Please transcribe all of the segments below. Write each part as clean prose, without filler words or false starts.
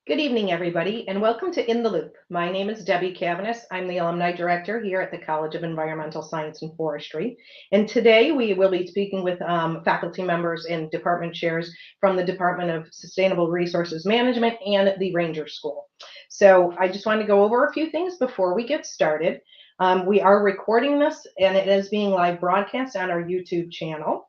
Good evening, everybody, and welcome to In the Loop. My name is Debbie Cavanis. I'm the Alumni Director here at the College of Environmental Science and Forestry. And today we will be speaking with faculty members and department chairs from the Department of Sustainable Resources Management and the Ranger School. So I just want to go over a few things before we get started. We are recording this, and it is being live broadcast on our YouTube channel.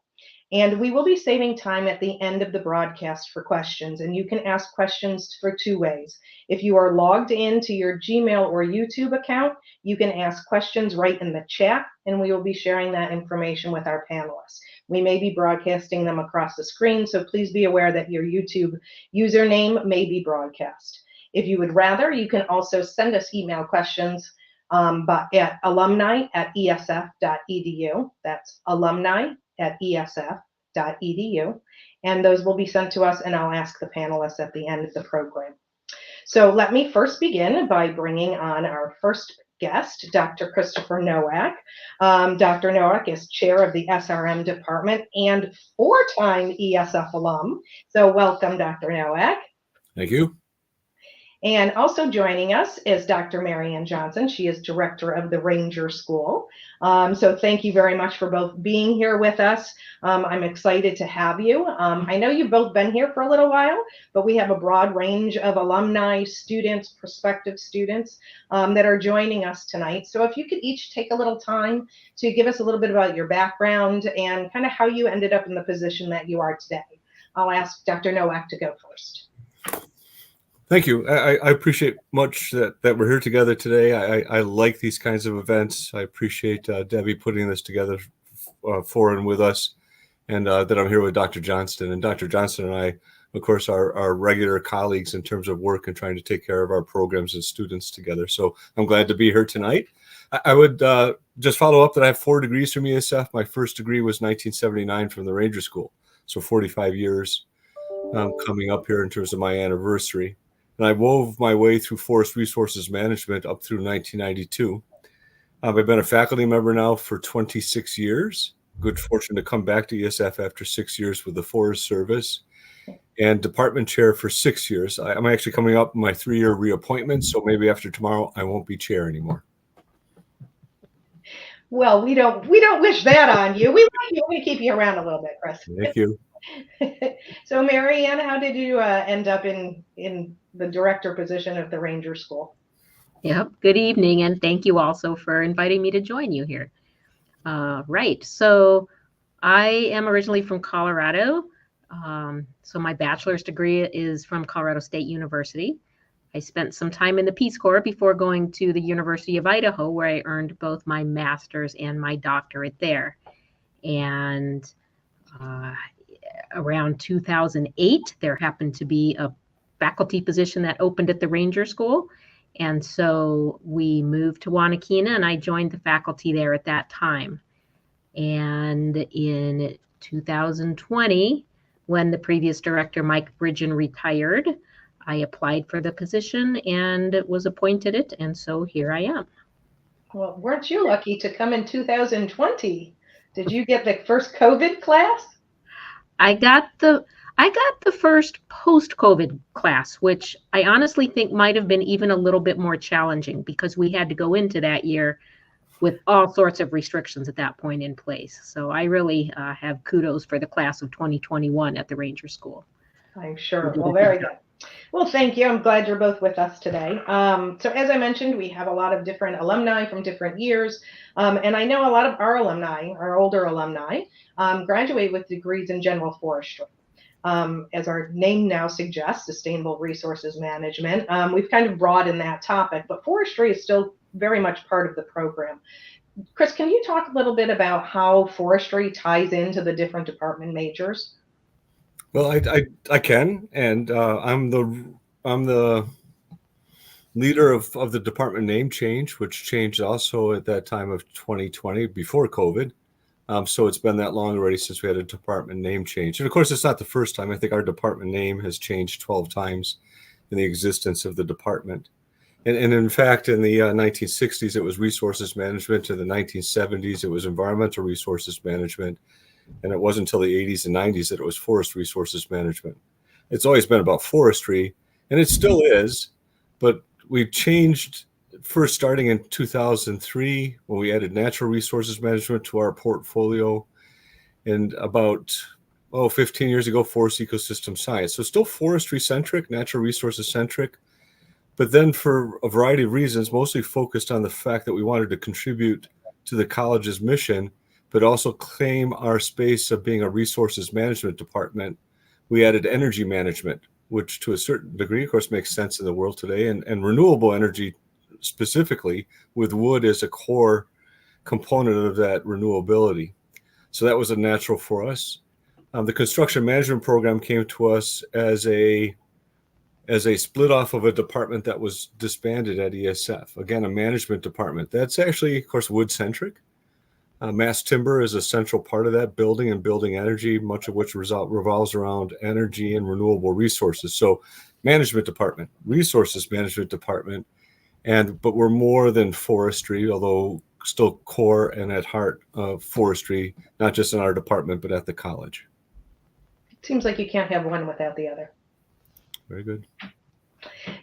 And we will be saving time at the end of the broadcast for questions, and you can ask questions for two ways. If you are logged into your Gmail or YouTube account, you can ask questions right in the chat, and we will be sharing that information with our panelists. We may be broadcasting them across the screen, so please be aware that your YouTube username may be broadcast. If you would rather, you can also send us email questions but at alumni@esf.edu. That's alumni@esf.edu, and those will be sent to us, and I'll ask the panelists at the end of the program. So let me first begin by bringing on our first guest, Dr. Christopher Nowak. Dr. Nowak is chair of the SRM department and four-time ESF alum. So welcome, Dr. Nowak. Thank you. And also joining us is Dr. Mariann Johnston. She is director of the Ranger School. So thank you very much for both being here with us. I'm excited to have you. I know you've both been here for a little while, but we have a broad range of alumni, students, prospective students that are joining us tonight. So if you could each take a little time to give us a little bit about your background and kind of how you ended up in the position that you are today. I'll ask Dr. Nowak to go first. Thank you. I appreciate much that we're here together today. I like these kinds of events. I appreciate Debbie putting this together for and with us, and that I'm here with Dr. Johnston. And Dr. Johnston and I, of course, are regular colleagues in terms of work and trying to take care of our programs and students together. So I'm glad to be here tonight. I would just follow up that I have 4 degrees from ESF. My first degree was 1979 from the Ranger School. So 45 years coming up here in terms of my anniversary. And I wove my way through Forestry Resources Management up through 1992. I've been a faculty member now for 26 years. Good fortune to come back to ESF after 6 years with the Forest Service, and department chair for 6 years. I'm actually coming up on my 3-year reappointment, so maybe after tomorrow I won't be chair anymore. Well, we don't wish that on you. We like you. We keep you around a little bit, Chris. Thank you. So, Mariann, how did you end up in the director position of the Ranger School? Yep. Good evening, and thank you also for inviting me to join you here. Right. So I am originally from Colorado. So my bachelor's degree is from Colorado State University. I spent some time in the Peace Corps before going to the University of Idaho, where I earned both my master's and my doctorate there. And around 2008, there happened to be a faculty position that opened at the Ranger School. And so we moved to Wanakena, and I joined the faculty there at that time. And in 2020, when the previous director, Mike Bridgen, retired, I applied for the position and was appointed it. And so here I am. Well, weren't you lucky to come in 2020? Did you get the first COVID class? I got the first post-COVID class, which I honestly think might have been even a little bit more challenging because we had to go into that year with all sorts of restrictions at that point in place. So I really have kudos for the class of 2021 at the Ranger School. I'm sure. Well, very good. Well, thank you. I'm glad you're both with us today. So as I mentioned, we have a lot of different alumni from different years. And I know a lot of our alumni, our older alumni, graduate with degrees in general forestry. As our name now suggests, sustainable resources management. We've kind of broadened that topic, but forestry is still very much part of the program. Chris, can you talk a little bit about how forestry ties into the different department majors? Well, I can, and I'm the leader of the department name change, which changed also at that time of 2020 before COVID. So it's been that long already since we had a department name change. And of course, it's not the first time. I think our department name has changed 12 times in the existence of the department. And in fact, in the 1960s, it was resources management. In the 1970s, it was environmental resources management. And it wasn't until the 80s and 90s that it was forest resources management. It's always been about forestry. And it still is, but we changed first starting in 2003 when we added natural resources management to our portfolio, and about 15 years ago, forest ecosystem science. So still forestry centric, natural resources centric, but then for a variety of reasons, mostly focused on the fact that we wanted to contribute to the college's mission, but also claim our space of being a resources management department. We added energy management, which to a certain degree, of course, makes sense in the world today, and renewable energy specifically, with wood as a core component of that renewability. So that was a natural for us. The construction management program came to us as a split off of a department that was disbanded at ESF. Again, a management department. That's actually, of course, wood centric. Mass timber is a central part of that, building and building energy, much of which revolves around energy and renewable resources. So management department, resources management department, but we're more than forestry, although still core and at heart of forestry, not just in our department, but at the college. It seems like you can't have one without the other. Very good.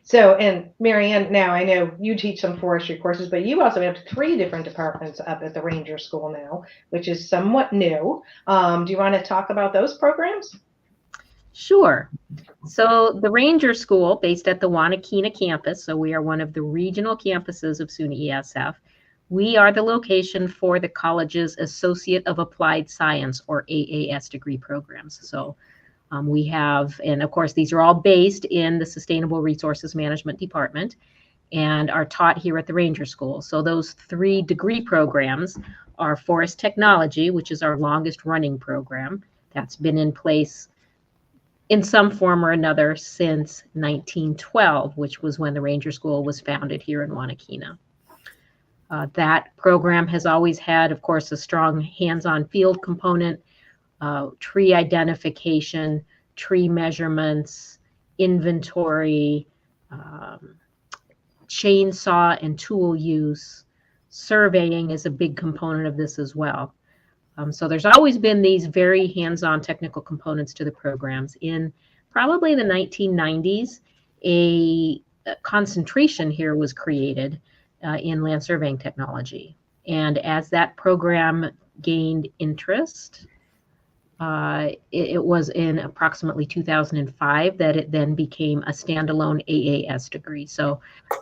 So, and Mariann, now I know you teach some forestry courses, but you also have 3 different departments up at the Ranger School now, which is somewhat new. Do you want to talk about those programs? Sure. So the Ranger School, based at the Wanakena campus, so we are one of the regional campuses of SUNY ESF. We are the location for the college's Associate of Applied Science, or AAS degree programs. So we have, and of course, these are all based in the Sustainable Resources Management Department and are taught here at the Ranger School. So those 3 degree programs are Forest Technology, which is our longest running program. That's been in place in some form or another since 1912, which was when the Ranger School was founded here in Wanakena. That program has always had, of course, a strong hands-on field component, tree identification, tree measurements, inventory, chainsaw and tool use. Surveying is a big component of this as well. So there's always been these very hands-on technical components to the programs. In probably the 1990s, a concentration here was created in land surveying technology. And as that program gained interest, it was in approximately 2005 that it then became a standalone AAS degree. So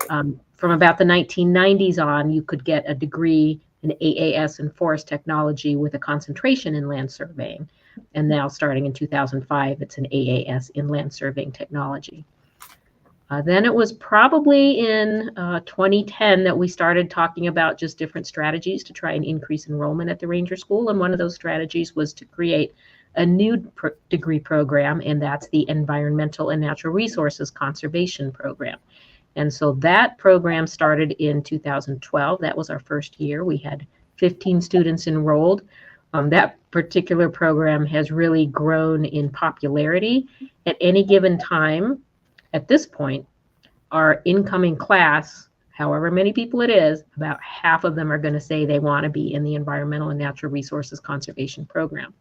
from about the 1990s on, you could get a degree in AAS in forest technology with a concentration in land surveying. And now starting in 2005, it's an AAS in land surveying technology. Then it was probably in 2010 that we started talking about just different strategies to try and increase enrollment at the Ranger School. And one of those strategies was to create a new degree program, and that's the Environmental and Natural Resources Conservation Program. And so that program started in 2012. That was our first year. We had 15 students enrolled. That particular program has really grown in popularity. At any given time, at this point, our incoming class, however many people it is, about half of them are going to say they want to be in the Environmental and Natural Resources Conservation Program.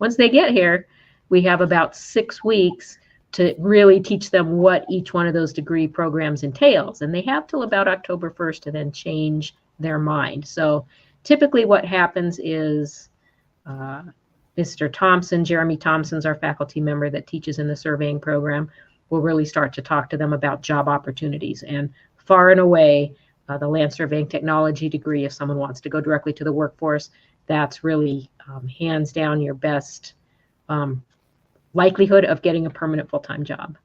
Once they get here, we have about 6 weeks to really teach them what each one of those degree programs entails. And they have till about October 1st to then change their mind. So typically what happens is Mr. Thompson, Jeremy Thompson's our faculty member that teaches in the surveying program, will really start to talk to them about job opportunities. And far and away, the land surveying technology degree, if someone wants to go directly to the workforce, that's really hands down your best likelihood of getting a permanent full-time job.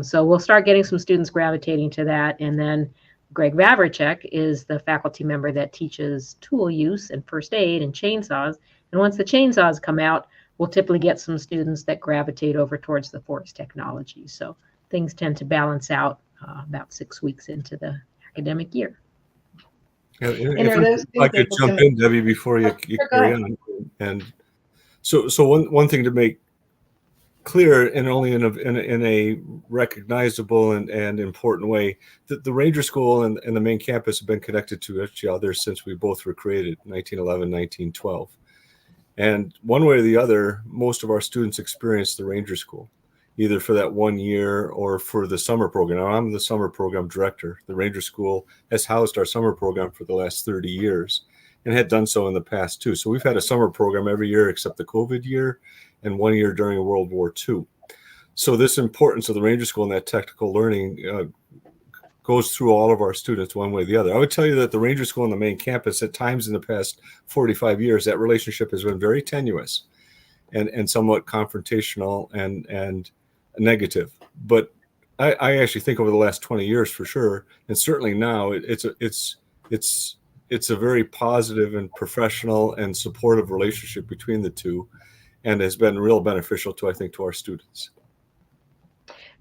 So we'll start getting some students gravitating to that. And then Greg Vavricek is the faculty member that teaches tool use and first aid and chainsaws. And once the chainsaws come out, we'll typically get some students that gravitate over towards the forest technology. So things tend to balance out about 6 weeks into the academic year. Yeah, if I could jump in, Debbie, before you carry on. And so one thing to make clear, and only in a recognizable and important way, that the Ranger School and the main campus have been connected to each other since we both were created, 1911, 1912. And one way or the other, most of our students experience the Ranger School. either for that 1 year or for the summer program. Now, I'm the summer program director. The Ranger School has housed our summer program for the last 30 years and had done so in the past too. So we've had a summer program every year except the COVID year and 1 year during World War II. So this importance of the Ranger School and that technical learning goes through all of our students one way or the other. I would tell you that the Ranger School on the main campus, at times in the past 45 years, that relationship has been very tenuous and somewhat confrontational and negative. But I actually think over the last 20 years for sure, and certainly now, it's a very positive and professional and supportive relationship between the two, and has been real beneficial to, I think, to our students.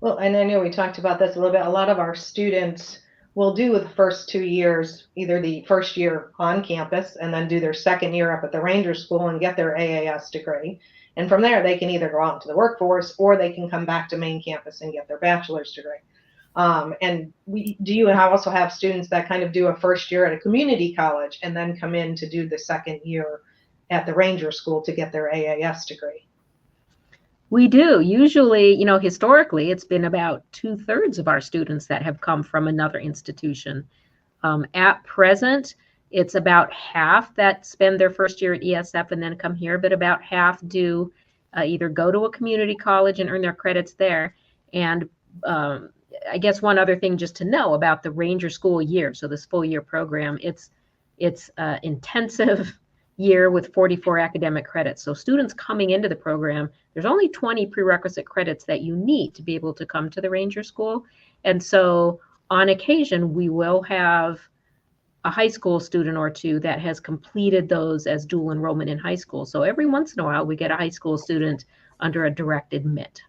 Well, and I know we talked about this a little bit. A lot of our students will do the first 2 years, either the first year on campus and then do their second year up at the Ranger School and get their AAS degree. And from there, they can either go out to the workforce or they can come back to main campus and get their bachelor's degree. And do you also have students that kind of do a first year at a community college and then come in to do the second year at the Ranger School to get their AAS degree? We do. Usually, historically, it's been about 2/3 of our students that have come from another institution. At present, it's about half that spend their first year at ESF and then come here, but about half do either go to a community college and earn their credits there. And I guess one other thing just to know about the Ranger School year, so this full year program, it's intensive year with 44 academic credits. So students coming into the program, there's only 20 prerequisite credits that you need to be able to come to the Ranger School. And so on occasion, we will have a high school student or two that has completed those as dual enrollment in high school. So every once in a while, we get a high school student under a direct admit.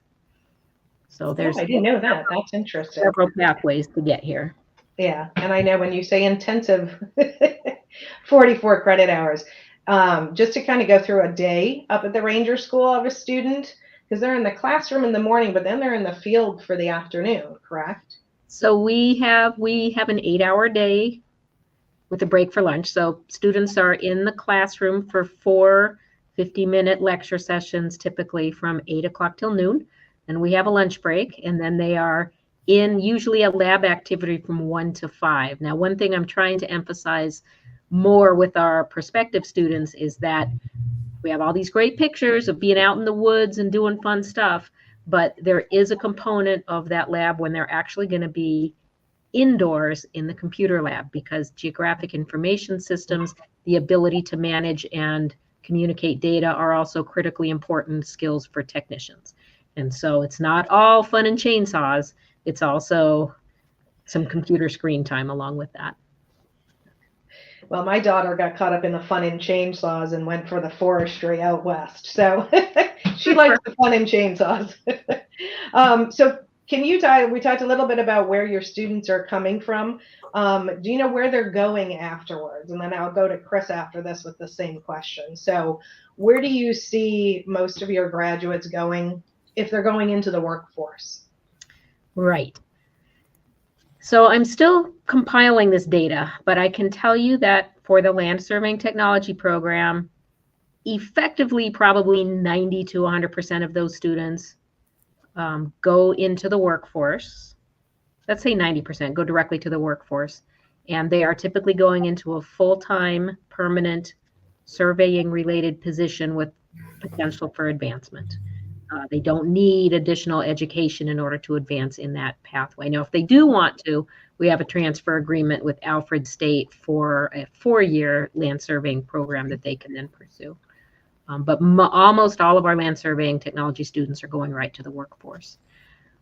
So there's I didn't know that. That's interesting. Several pathways to get here. Yeah, and I know when you say intensive 44 credit hours, just to kind of go through a day up at the Ranger School of a student, because they're in the classroom in the morning, but then they're in the field for the afternoon, correct? So we have an 8-hour day with a break for lunch. So students are in the classroom for 4 50-minute lecture sessions, typically from 8 o'clock till noon. And we have a lunch break, and then they are in usually a lab activity from 1 to 5. Now, one thing I'm trying to emphasize more with our prospective students is that we have all these great pictures of being out in the woods and doing fun stuff, but there is a component of that lab when they're actually going to be indoors in the computer lab, because geographic information systems, the ability to manage and communicate data, are also critically important skills for technicians. And so it's not all fun and chainsaws. It's also some computer screen time along with that. Well, my daughter got caught up in the fun and chainsaws and went for the forestry out west. So she likes the fun and chainsaws. So can you we talked a little bit about where your students are coming from. Do you know where they're going afterwards? And then I'll go to Chris after this with the same question. So where do you see most of your graduates going if they're going into the workforce? Right. So I'm still compiling this data, but I can tell you that for the land surveying technology program, effectively probably 90 to 100% of those students go into the workforce. Let's say 90% go directly to the workforce, and they are typically going into a full-time, permanent surveying related position with potential for advancement. They don't need additional education in order to advance in that pathway. Now, if they do want to, we have a transfer agreement with Alfred State for a 4-year land surveying program that they can then pursue. But almost all of our land surveying technology students are going right to the workforce.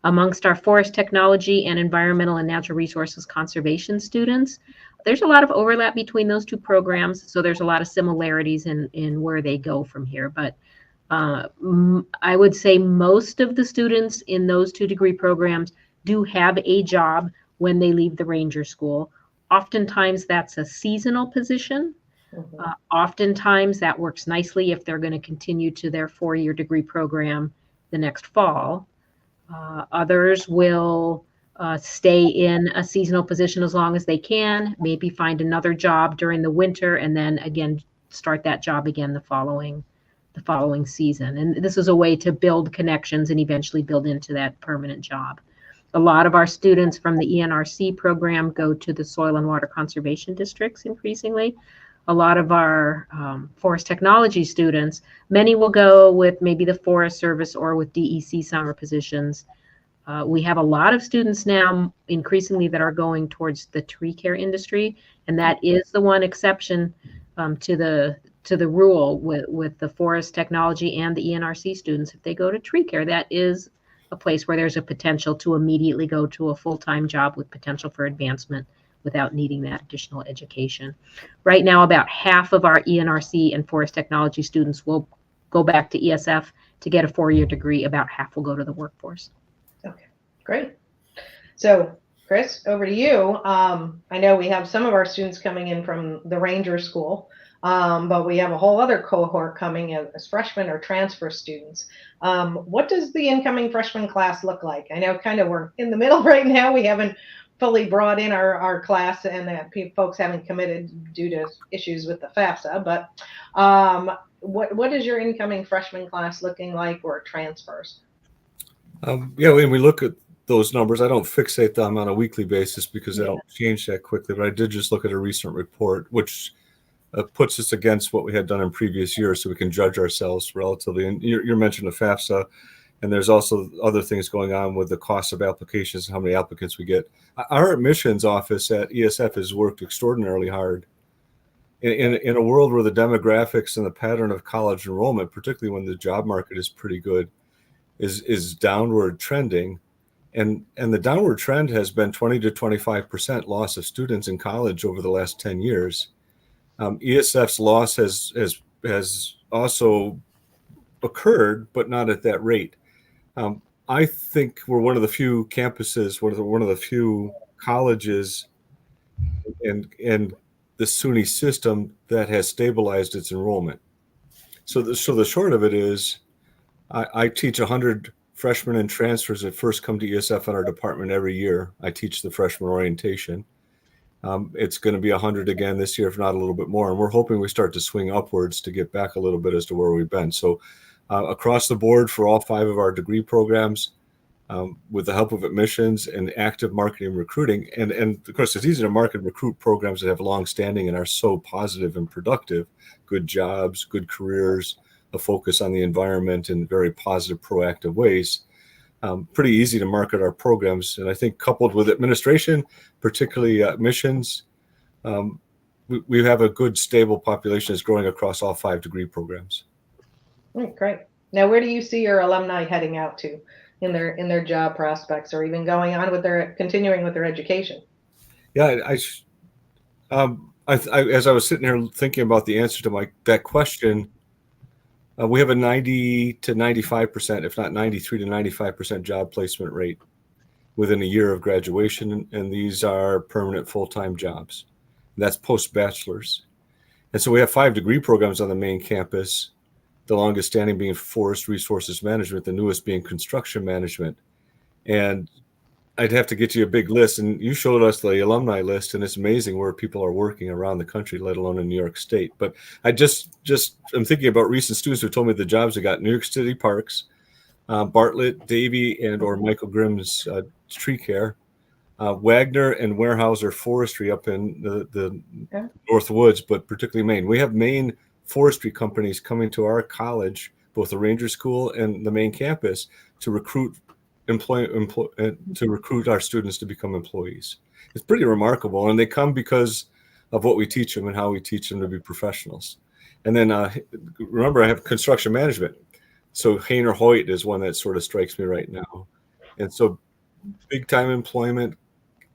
Amongst our forest technology and environmental and natural resources conservation students, there's a lot of overlap between those two programs. So there's a lot of similarities in where they go from here. But I would say most of the students in those 2 degree programs do have a job when they leave the Ranger School. Oftentimes that's a seasonal position. Oftentimes that works nicely if they're going to continue to their 4-year degree program the next fall. Others will stay in a seasonal position as long as they can, maybe find another job during the winter, and then again start that job again the following the following season. And this is a way to build connections and eventually build into that permanent job. A lot of our students from the ENRC program go to the soil and water conservation districts increasingly. A lot of our forest technology students, many will go with maybe the Forest Service or with DEC summer positions. We have a lot of students now increasingly that are going towards the tree care industry, and that is the one exception to the rule with the forest technology and the ENRC students. If they go to tree care, that is a place where there's a potential to immediately go to a full-time job with potential for advancement without needing that additional education. Right now, about half of our ENRC and forest technology students will go back to ESF to get a 4-year degree. About half will go to the workforce. Okay, great. So, Chris, over to you. I know we have some of our students coming in from the Ranger School, but we have a whole other cohort coming as freshmen or transfer students. What does the incoming freshman class look like? I know kind of we're in the middle right now. We haven't fully brought in our class, and folks haven't committed due to issues with the FAFSA, but what is your incoming freshman class looking like, or transfers? Yeah, when we look at those numbers, I don't fixate them on a weekly basis because they don't change that quickly, but I did just look at a recent report, which puts us against what we had done in previous years so we can judge ourselves relatively. And you mentioned the FAFSA, and there's also other things going on with the cost of applications and how many applicants we get. Our admissions office at ESF has worked extraordinarily hard. In a world where the demographics and the pattern of college enrollment, particularly when the job market is pretty good, is downward trending. And the downward trend has been 20 to 25% loss of students in college over the last 10 years. ESF's loss has also occurred, but not at that rate. I think we're one of the few campuses, one of the few colleges in the SUNY system that has stabilized its enrollment. So the short of it is, I teach 100 freshmen and transfers that first come to ESF in our department every year. I teach the freshman orientation. It's going to be 100 again this year, if not a little bit more. And we're hoping we start to swing upwards to get back a little bit as to where we've been. So across the board for all 5 of our degree programs, with the help of admissions and active marketing and recruiting. And of course, it's easy to market and recruit programs that have long standing and are so positive and productive, good jobs, good careers, a focus on the environment in very positive, proactive ways. Pretty easy to market our programs. And I think coupled with administration, particularly admissions, we have a good, stable population that's growing across all 5 degree programs. Great. Now, where do you see your alumni heading out to in their job prospects, or even going on with continuing with their education? Yeah, as I was sitting here thinking about the answer to that question, we have a 90 to 95%, if not 93 to 95% job placement rate within a year of graduation. And these are permanent full-time jobs. That's post-bachelor's. And so we have 5 degree programs on the main campus, the longest standing being Forestry Resources Management, the newest being Construction Management. And I'd have to get you a big list, and you showed us the alumni list, and it's amazing where people are working around the country, let alone in New York State. But I I'm thinking about recent students who told me the jobs they got: New York City Parks, Bartlett, Davie, or Michael Grimm's tree care, Wagner and Weyerhaeuser Forestry up in the North Woods, but particularly Maine. We have Maine forestry companies coming to our college, both the Ranger School and the main campus, to recruit to recruit our students to become employees. It's pretty remarkable, and they come because of what we teach them and how we teach them to be professionals. And then remember, I have construction management, so Hainer Hoyt is one that sort of strikes me right now. And so big time employment,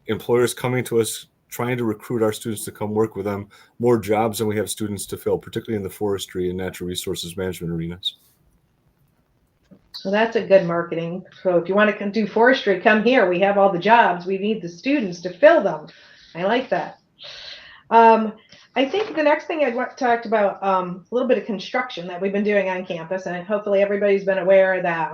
employers coming to us trying to recruit our students to come work with them, more jobs than we have students to fill, particularly in the forestry and natural resources management arenas. So that's a good marketing. So if you want to do forestry, come here. We have all the jobs. We need the students to fill them. I like that. I think the next thing I'd want to talk about a little bit of construction that we've been doing on campus, and hopefully everybody's been aware that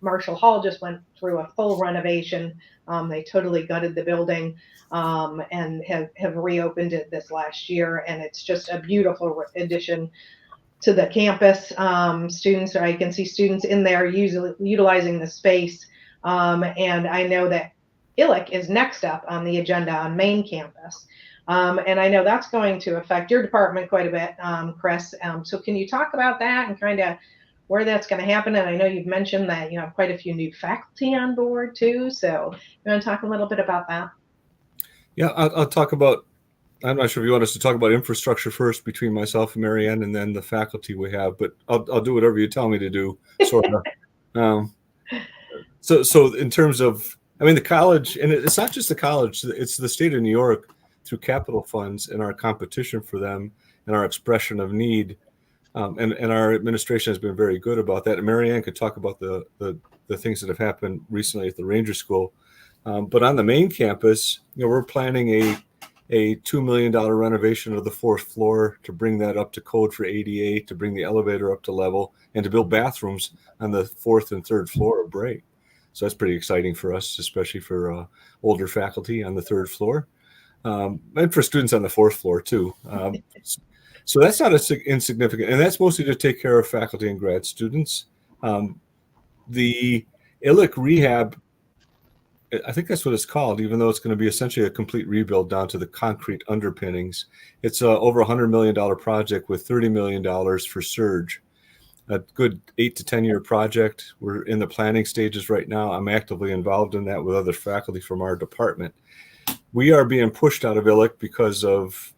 Marshall Hall just went through a full renovation. They totally gutted the building and have reopened it this last year, and it's just a beautiful addition to the campus. Students, I can see students in there utilizing the space. And I know that ILIC is next up on the agenda on main campus. And I know that's going to affect your department quite a bit, Chris. So can you talk about that and kind of where that's going to happen? And I know you've mentioned that you have quite a few new faculty on board too. So you want to talk a little bit about that? Yeah, I'll talk about, I'm not sure if you want us to talk about infrastructure first between myself and Mariann and then the faculty we have, but I'll do whatever you tell me to do, sort of. So in terms of, I mean, the college, and it's not just the college, it's the state of New York through capital funds and our competition for them and our expression of need. And our administration has been very good about that. And Mariann could talk about the things that have happened recently at the Ranger School. But on the main campus, we're planning a $2 million renovation of the 4th floor to bring that up to code for ADA, to bring the elevator up to level, and to build bathrooms on the 4th and 3rd floor of Bray. So that's pretty exciting for us, especially for older faculty on the 3rd floor, and for students on the 4th floor too. So that's not insignificant, and that's mostly to take care of faculty and grad students. The ILIC rehab, I think that's what it's called, even though it's going to be essentially a complete rebuild down to the concrete underpinnings. It's over $100 million project with $30 million for surge. A good 8 to 10 year project. We're in the planning stages right now. I'm actively involved in that with other faculty from our department. We are being pushed out of ILIC because of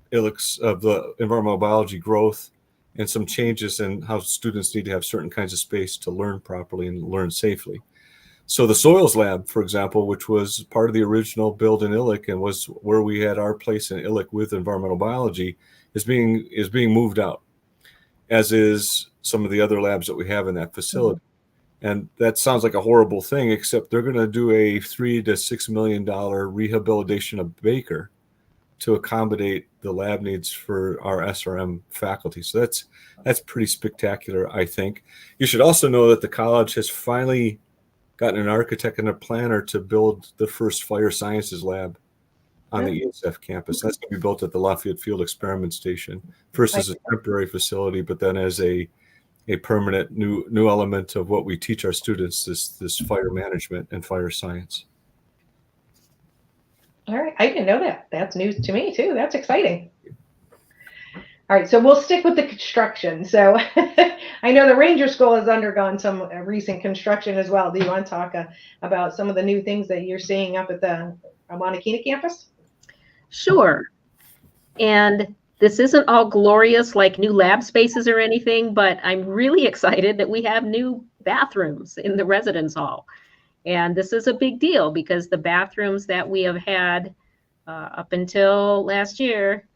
the environmental biology growth and some changes in how students need to have certain kinds of space to learn properly and learn safely. So the soils lab, for example, which was part of the original build in ILIC and was where we had our place in ILIC with environmental biology, is being moved out, as is some of the other labs that we have in that facility. And that sounds like a horrible thing, except they're going to do a $3 to $6 million rehabilitation of Baker to accommodate the lab needs for our SRM faculty. So that's pretty spectacular, I think. You should also know that the college has finally gotten an architect and a planner to build the first fire sciences lab on the ESF campus. That's going to be built at the Lafayette Field Experiment Station, first as a temporary facility, but then as a permanent new element of what we teach our students, this fire management and fire science. All right, I didn't know that. That's news to me too. That's exciting. All right, so we'll stick with the construction. So I know the Ranger School has undergone some recent construction as well. Do you want to talk about some of the new things that you're seeing up at the Wanakena campus? Sure. And this isn't all glorious like new lab spaces or anything, but I'm really excited that we have new bathrooms in the residence hall. And this is a big deal because the bathrooms that we have had up until last year,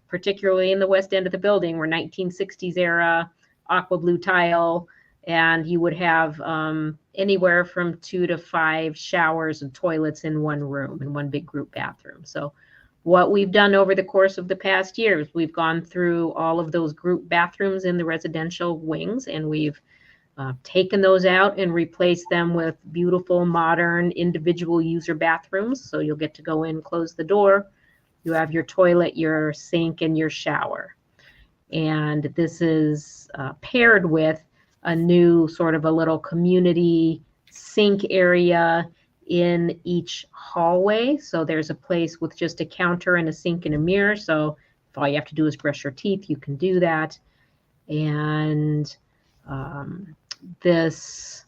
particularly in the west end of the building, were 1960s era aqua blue tile, and you would have anywhere from 2 to 5 showers and toilets in one room, in one big group bathroom. So what we've done over the course of the past years, we've gone through all of those group bathrooms in the residential wings, and we've taken those out and replaced them with beautiful, modern, individual user bathrooms. So you'll get to go in, close the door. You have your toilet, your sink, and your shower. And this is paired with a new sort of a little community sink area in each hallway. So there's a place with just a counter and a sink and a mirror. So if all you have to do is brush your teeth, you can do that. And this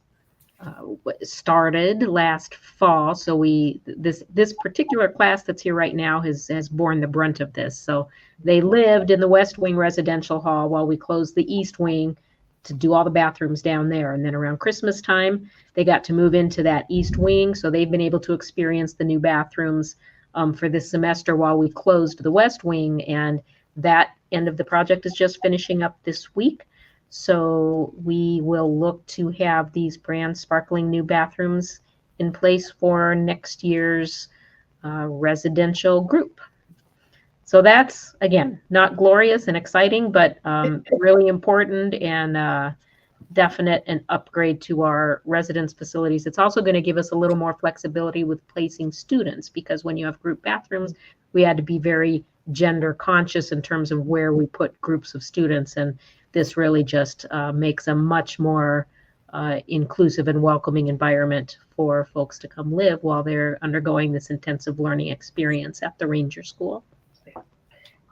started last fall. So this particular class that's here right now has borne the brunt of this. So they lived in the West Wing residential hall while we closed the East Wing to do all the bathrooms down there. And then around Christmas time, they got to move into that East Wing. So they've been able to experience the new bathrooms for this semester while we closed the West Wing. And that end of the project is just finishing up this week. So we will look to have these brand sparkling new bathrooms in place for next year's residential group. So that's, again, not glorious and exciting, but really important and definite an upgrade to our residence facilities. It's also going to give us a little more flexibility with placing students, because when you have group bathrooms, we had to be very gender conscious in terms of where we put groups of students. And this really just makes a much more inclusive and welcoming environment for folks to come live while they're undergoing this intensive learning experience at the Ranger School.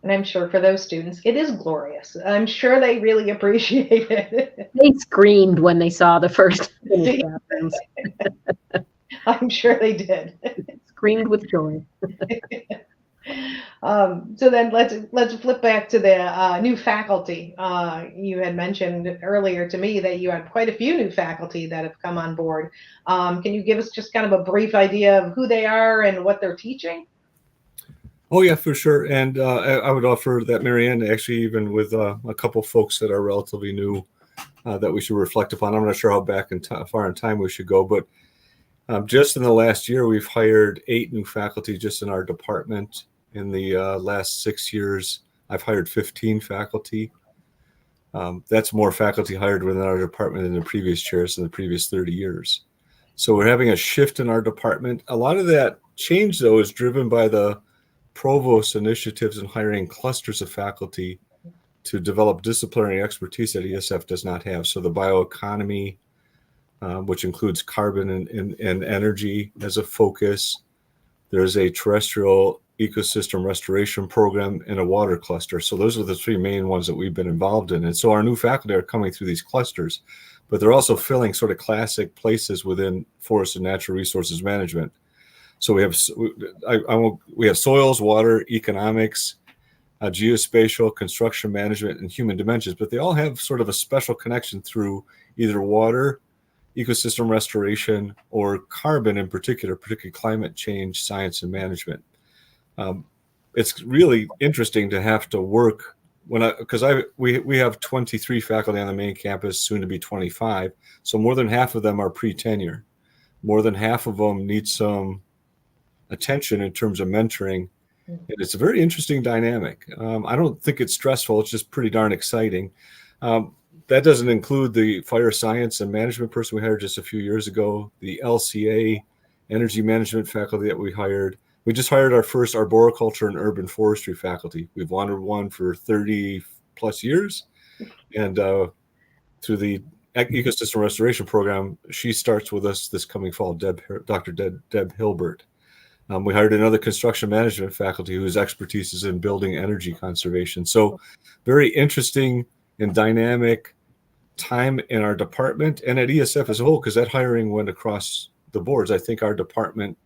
And I'm sure for those students, it is glorious. I'm sure they really appreciate it. They screamed when they saw the first bathrooms. I'm sure they did. Screamed with joy. So then let's flip back to the new faculty. You had mentioned earlier to me that you had quite a few new faculty that have come on board. Can you give us just kind of a brief idea of who they are and what they're teaching? Oh yeah, for sure. And I would offer that Mariann, actually, even with a couple folks that are relatively new, that we should reflect upon. I'm not sure how back in far in time we should go, but just in the last year, we've hired 8 new faculty just in our department. In the last 6 years, I've hired 15 faculty. That's more faculty hired within our department than the previous chairs in the previous 30 years. So we're having a shift in our department. A lot of that change, though, is driven by the provost initiatives in hiring clusters of faculty to develop disciplinary expertise that ESF does not have. So the bioeconomy, which includes carbon and energy as a focus. There's a terrestrial ecosystem restoration program and a water cluster. So those are the 3 main ones that we've been involved in. And so our new faculty are coming through these clusters, but they're also filling sort of classic places within Forestry Natural Resources Management. So we have soils, water, economics, geospatial, construction management, and human dimensions, but they all have sort of a special connection through either water, ecosystem restoration, or carbon in particular, particularly climate change, science, and management. It's really interesting to have to work we have 23 faculty on the main campus, soon to be 25. So more than half of them are pre-tenure. More than half of them need some attention in terms of mentoring. And it's a very interesting dynamic. I don't think it's stressful. It's just pretty darn exciting. That doesn't include the fire science and management person we hired just a few years ago, the LCA energy management faculty that we hired. We just hired our first arboriculture and urban forestry faculty. We've wanted one for 30 plus years. And through the ecosystem restoration program, she starts with us this coming fall, Dr. Deb Hilbert. We hired another construction management faculty whose expertise is in building energy conservation. So very interesting and dynamic time in our department and at ESF as a whole, because that hiring went across the boards. I think our department,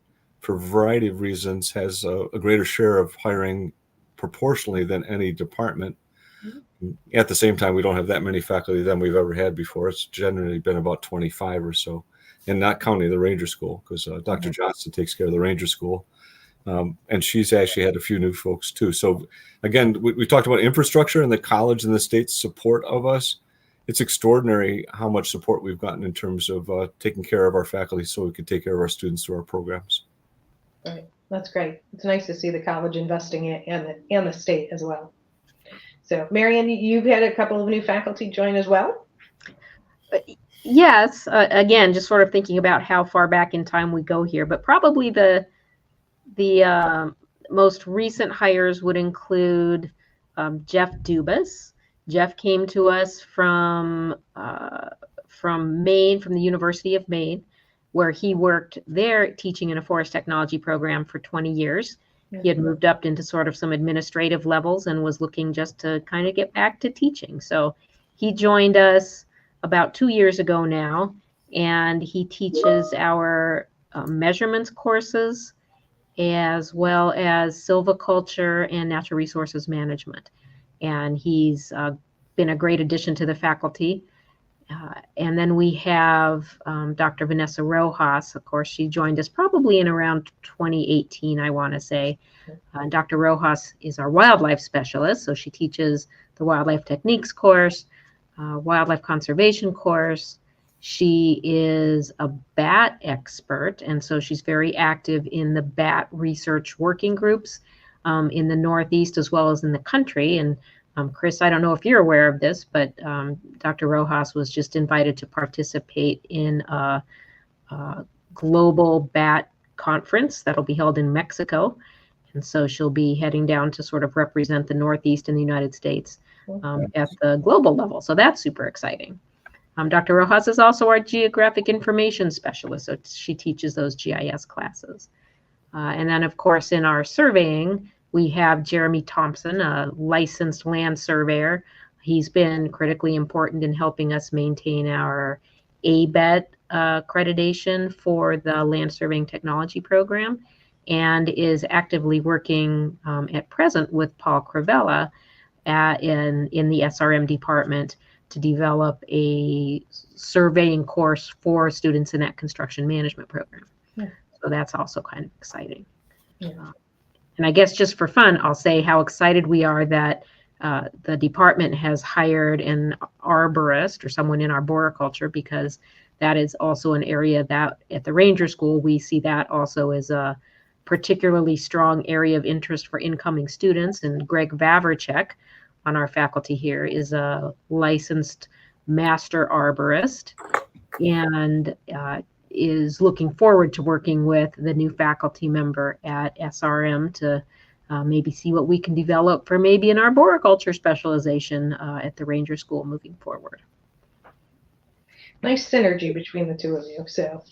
for a variety of reasons, has a greater share of hiring proportionally than any department. At the same time, we don't have that many faculty than we've ever had before. It's generally been about 25 or so, and not counting the Ranger School, because Dr. Johnston takes care of the Ranger School. And she's actually had a few new folks too. So again, we talked about infrastructure and the college and the state's support of us. It's extraordinary how much support we've gotten in terms of taking care of our faculty so we can take care of our students through our programs. Right. That's great. It's nice to see the college investing in and the state as well. So Mariann, you've had a couple of new faculty join as well? Yes. Again, just sort of thinking about how far back in time we go here, but probably the most recent hires would include Jeff Dubas. Jeff came to us from Maine, from the University of Maine, where he worked there teaching in a forest technology program for 20 years. He had moved up into sort of some administrative levels and was looking just to kind of get back to teaching. So he joined us about 2 years ago now, and he teaches our measurements courses as well as silviculture and natural resources management. And he's been a great addition to the faculty. And then we have Dr. Vanessa Rojas. Of course, she joined us probably in around 2018, I want to say. Dr. Rojas is our wildlife specialist, so she teaches the wildlife techniques course, wildlife conservation course. She is a bat expert, and so she's very active in the bat research working groups in the Northeast as well as in the country. And Chris, I don't know if you're aware of this, but Dr. Rojas was just invited to participate in a global bat conference that'll be held in Mexico. And so she'll be heading down to sort of represent the Northeast in the United States at the global level. So that's super exciting. Dr. Rojas is also our geographic information specialist, so she teaches those GIS classes. And then, of course, in our surveying, we have Jeremy Thompson, a licensed land surveyor. He's been critically important in helping us maintain our ABET accreditation for the Land Surveying Technology Program, and is actively working at present with Paul Cravella in the SRM department to develop a surveying course for students in that construction management program. Yeah. So that's also kind of exciting. Yeah. And I guess just for fun, I'll say how excited we are that the department has hired an arborist or someone in arboriculture, because that is also an area that at the Ranger School, we see that also as a particularly strong area of interest for incoming students. And Greg Vavracek on our faculty here is a licensed master arborist and is looking forward to working with the new faculty member at SRM to maybe see what we can develop for maybe an arboriculture specialization at the Ranger School moving forward. Nice synergy between the two of you. So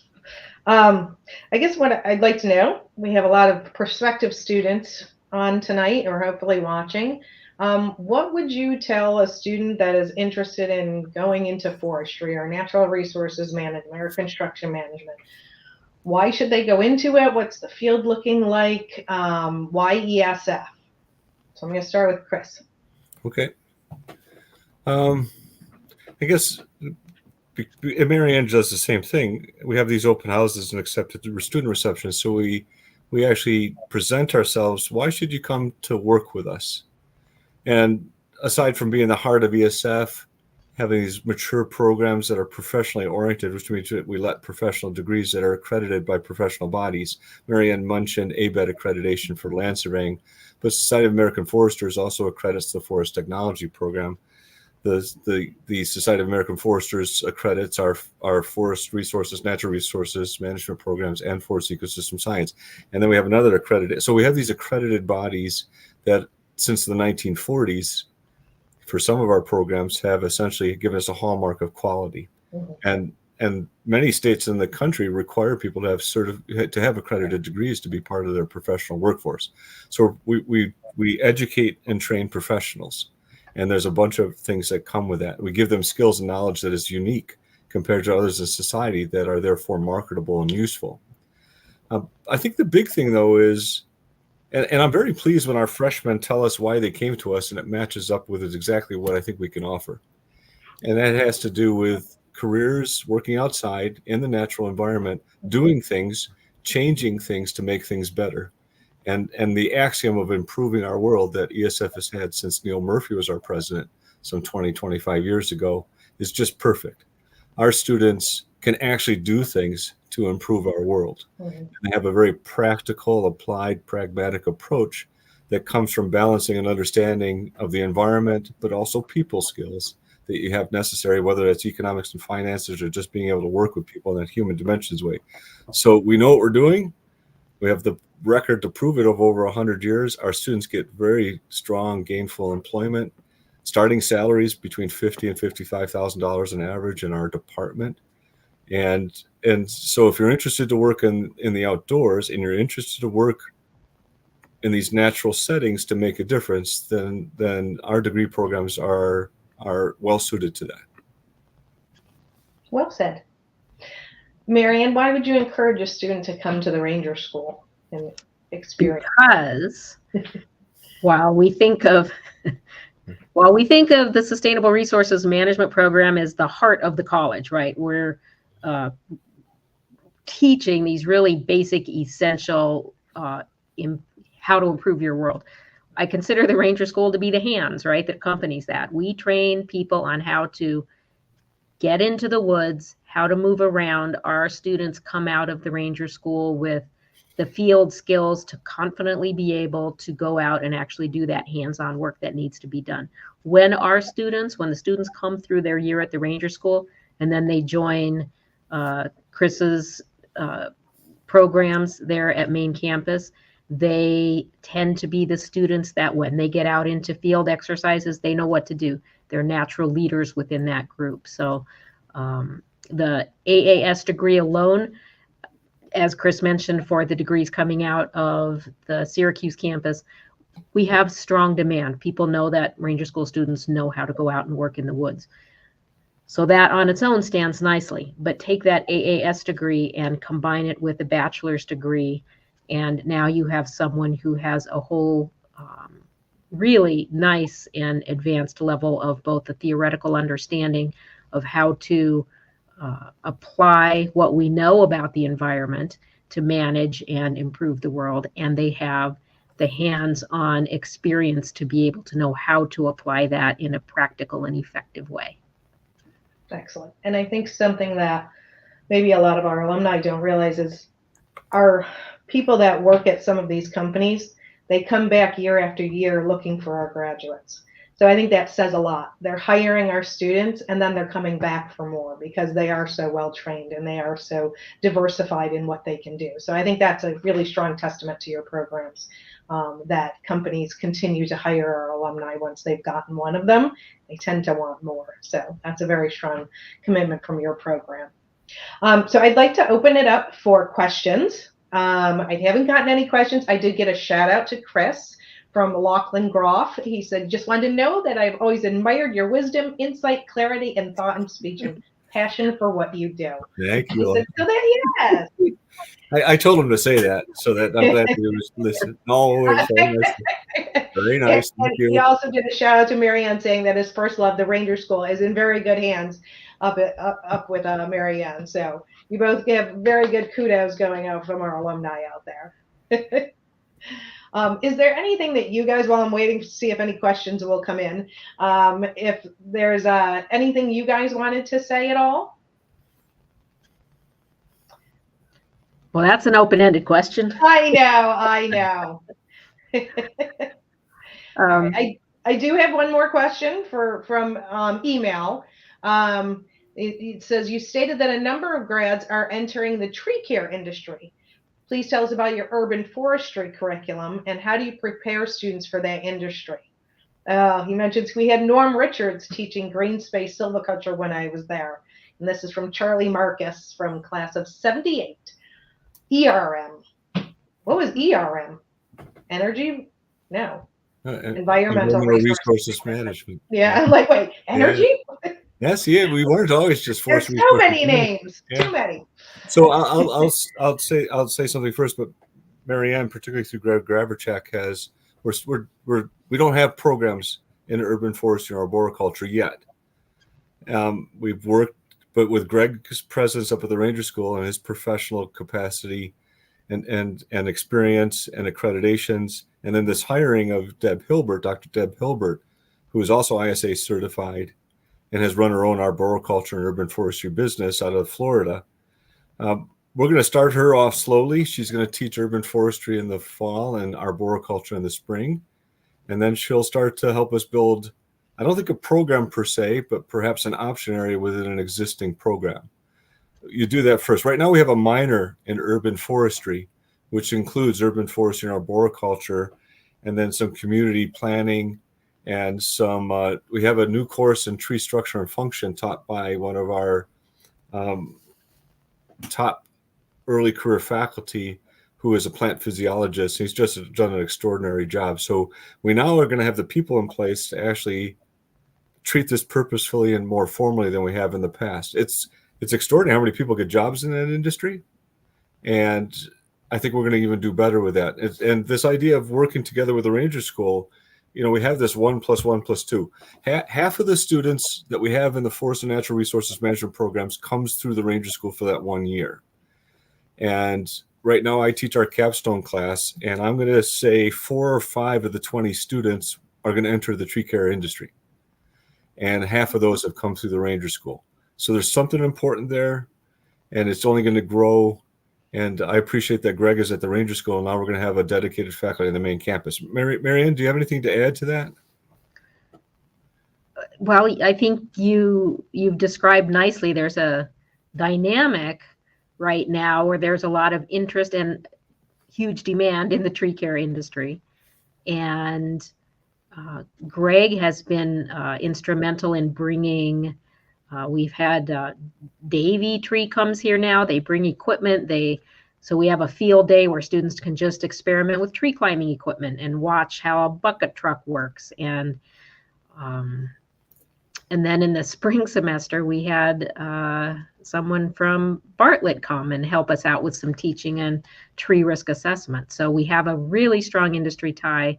I guess what I'd like to know, we have a lot of prospective students on tonight or hopefully watching. What would you tell a student that is interested in going into forestry or natural resources management or construction management? Why should they go into it? What's the field looking like? Why ESF? So I'm going to start with Chris. Okay. I guess Mariann does the same thing. We have these open houses and accepted student receptions. So we actually present ourselves. Why should you come to work with us? And aside from being the heart of ESF, having these mature programs that are professionally oriented, which means that we let professional degrees that are accredited by professional bodies. Mariann mentioned ABET accreditation for land surveying, but Society of American Foresters also accredits the Forest Technology Program. The Society of American Foresters accredits our Forest Resources, Natural Resources Management programs, and Forest Ecosystem Science. And then we have another accredited. So we have these accredited bodies that since the 1940s, for some of our programs, have essentially given us a hallmark of quality. Mm-hmm. And many states in the country require people to have accredited degrees to be part of their professional workforce. So we educate and train professionals. And there's a bunch of things that come with that. We give them skills and knowledge that is unique compared to others in society that are therefore marketable and useful. I think the big thing, though, is, and I'm very pleased when our freshmen tell us why they came to us, and it matches up with exactly what I think we can offer. And that has to do with careers, working outside in the natural environment, doing things, changing things to make things better. And the axiom of improving our world that ESF has had since Neil Murphy was our president some 20, 25 years ago is just perfect. Our students can actually do things to improve our world. Mm-hmm. And they have a very practical, applied, pragmatic approach that comes from balancing an understanding of the environment, but also people skills that you have necessary, whether it's economics and finances or just being able to work with people in that human dimensions way. So we know what we're doing. We have the record to prove it of over 100 years. Our students get very strong gainful employment, starting salaries between $50,000 and $55,000 on average in our department. And so if you're interested to work in the outdoors and you're interested to work in these natural settings to make a difference, then our degree programs are well suited to that. Well said. Mariann, why would you encourage a student to come to the Ranger School and experience? Because while we think of the Sustainable Resources Management program as the heart of the college, right? We're teaching these really basic, essential in how to improve your world. I consider the Ranger School to be the hands, right, that accompanies that. We train people on how to get into the woods, how to move around. Our students come out of the Ranger School with the field skills to confidently be able to go out and actually do that hands-on work that needs to be done. When the students come through their year at the Ranger School and then they join Chris's programs there at main campus, They tend to be the students that when they get out into field exercises, they know what to do. They're natural leaders within that group. So the AAS degree alone, as Chris mentioned, for the degrees coming out of the Syracuse campus, we have strong demand. People know that Ranger School students know how to go out and work in the woods. So that on its own stands nicely, but take that AAS degree and combine it with a bachelor's degree, and now you have someone who has a whole really nice and advanced level of both the theoretical understanding of how to apply what we know about the environment to manage and improve the world, and they have the hands-on experience to be able to know how to apply that in a practical and effective way. Excellent. And I think something that maybe a lot of our alumni don't realize is our people that work at some of these companies, they come back year after year looking for our graduates. So I think that says a lot. They're hiring our students and then they're coming back for more because they are so well trained and they are so diversified in what they can do. So I think that's a really strong testament to your programs, that companies continue to hire our alumni once they've gotten one of them. They tend to want more. So that's a very strong commitment from your program. So I'd like to open it up for questions. I haven't gotten any questions. I did get a shout out to Chris from Lachlan Groff. He said, just wanted to know that I've always admired your wisdom, insight, clarity, and thought and speech, and passion for what you do. Thank you. He said, so there, yes. I told him to say that, so that I'm glad he was listening. No, it was very nice. Very nice. Thank you. He also did a shout out to Mariann, saying that his first love, the Ranger School, is in very good hands up with Mariann. So you both have very good kudos going out from our alumni out there. Is there anything that you guys, while I'm waiting to see if any questions will come in, if there's anything you guys wanted to say at all? Well, that's an open-ended question. I know. I do have one more question from email. It says, you stated that a number of grads are entering the tree care industry. Please tell us about your urban forestry curriculum and how do you prepare students for that industry? He mentions we had Norm Richards teaching green space silviculture when I was there. And this is from Charlie Marcus from class of 78. ERM. What was ERM? Energy? No. Environmental resources management. Yeah, I'm like, wait, energy? Yeah. Yes, yeah, we weren't always just forestry. There's so many names. Yeah. Too many. So I'll say something first, but Mariann, particularly through Greg Graberchak, we don't have programs in urban forestry or arboriculture yet. We've worked, but with Greg's presence up at the Ranger School and his professional capacity and experience and accreditations, and then this hiring of Dr. Deb Hilbert, who is also ISA certified and has run her own arboriculture and urban forestry business out of Florida. We're going to start her off slowly. She's going to teach urban forestry in the fall and arboriculture in the spring. And then she'll start to help us build, I don't think a program per se, but perhaps an option area within an existing program. You do that first. Right now we have a minor in urban forestry, which includes urban forestry and arboriculture, and then some community planning, and some, we have a new course in tree structure and function taught by one of our top early career faculty, who is a plant physiologist. He's just done an extraordinary job. So we now are going to have the people in place to actually treat this purposefully and more formally than we have in the past. It's extraordinary how many people get jobs in that industry. And I think we're going to even do better with that. And this idea of working together with the Ranger School, we have this 1 + 1 + 2. Half of the students that we have in the Forestry Natural Resources Management programs comes through the Ranger School for that 1 year. And right now I teach our capstone class, and I'm going to say 4 or 5 of the 20 students are going to enter the tree care industry. And half of those have come through the Ranger School. So there's something important there, and it's only going to grow. And I appreciate that Greg is at the Ranger School. Now we're going to have a dedicated faculty on the main campus. Mariann, do you have anything to add to that? Well, I think you've described nicely. There's a dynamic right now where there's a lot of interest, and huge demand in the tree care industry. And Greg has been instrumental in bringing, we've had Davy Tree comes here now. They bring equipment. So we have a field day where students can just experiment with tree climbing equipment and watch how a bucket truck works. And then in the spring semester, we had someone from Bartlett come and help us out with some teaching and tree risk assessment. So we have a really strong industry tie.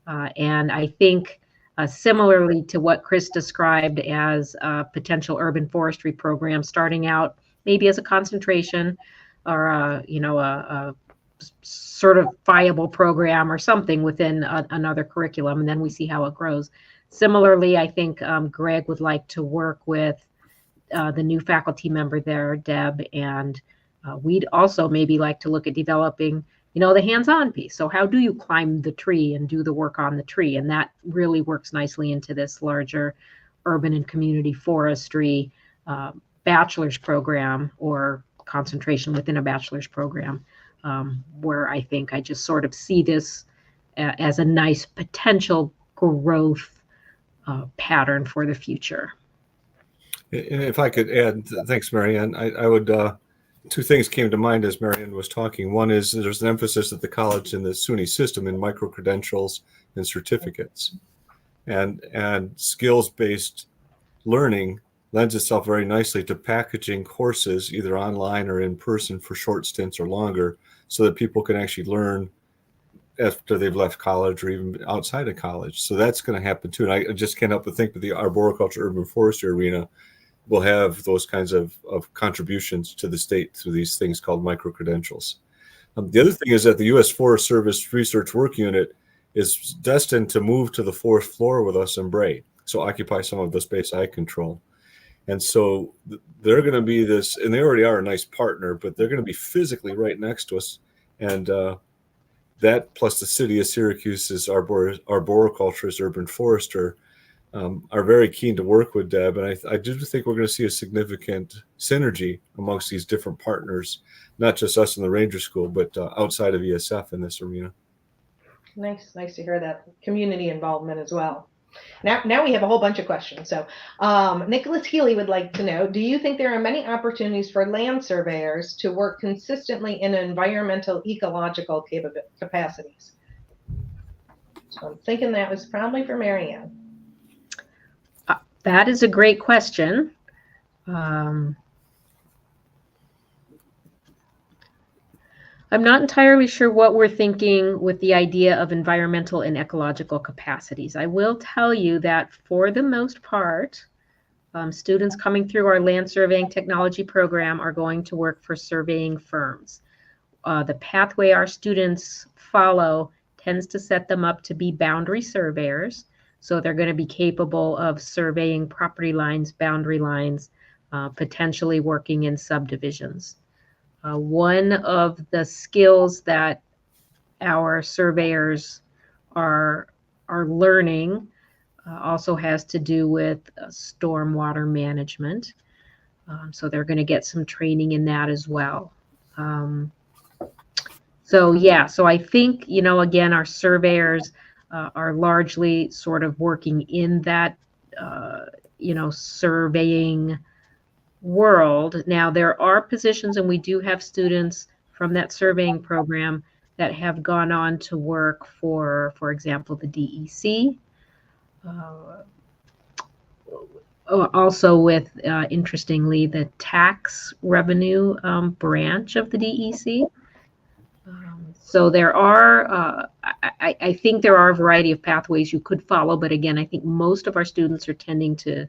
And I think similarly to what Chris described as a potential urban forestry program, starting out maybe as a concentration or a certifiable program or something within another curriculum, and then we see how it grows. Similarly, I think Greg would like to work with the new faculty member there, Deb, and we'd also maybe like to look at developing, the hands-on piece. So how do you climb the tree and do the work on the tree? And that really works nicely into this larger urban and community forestry bachelor's program or concentration within a bachelor's program, where I think I just sort of see this as a nice potential growth pattern for the future. If I could add, thanks, Mariann. I would, two things came to mind as Mariann was talking. One is there's an emphasis at the college in the SUNY system in micro-credentials and certificates. And skills-based learning lends itself very nicely to packaging courses either online or in person for short stints or longer, so that people can actually learn after they've left college or even outside of college. So that's going to happen too. And I just can't help but think that the arboriculture urban forestry arena will have those kinds of contributions to the state through these things called micro-credentials. The other thing is that the U.S. Forest Service Research Work Unit is destined to move to the fourth floor with us in Bray, so occupy some of the space I control. And so they're going to be this, and they already are a nice partner, but they're going to be physically right next to us. And that plus the city of Syracuse's arboriculturist urban forester are very keen to work with Deb. And I do think we're going to see a significant synergy amongst these different partners, not just us in the Ranger School, but outside of ESF in this arena. Nice to hear that community involvement as well. Now we have a whole bunch of questions. So Nicholas Healy would like to know, do you think there are many opportunities for land surveyors to work consistently in environmental ecological capacities? So I'm thinking that was probably for Mariann. That is a great question. I'm not entirely sure what we're thinking with the idea of environmental and ecological capacities. I will tell you that for the most part, students coming through our land surveying technology program are going to work for surveying firms. The pathway our students follow tends to set them up to be boundary surveyors. So they're going to be capable of surveying property lines, boundary lines, potentially working in subdivisions. One of the skills that our surveyors are learning also has to do with stormwater management. So they're going to get some training in that as well. So I think, again, our surveyors are largely sort of working in that, surveying world. Now, there are positions, and we do have students from that surveying program that have gone on to work for example, the DEC. Also with, interestingly, the tax revenue branch of the DEC. So there are, I think there are a variety of pathways you could follow, but again, I think most of our students are tending to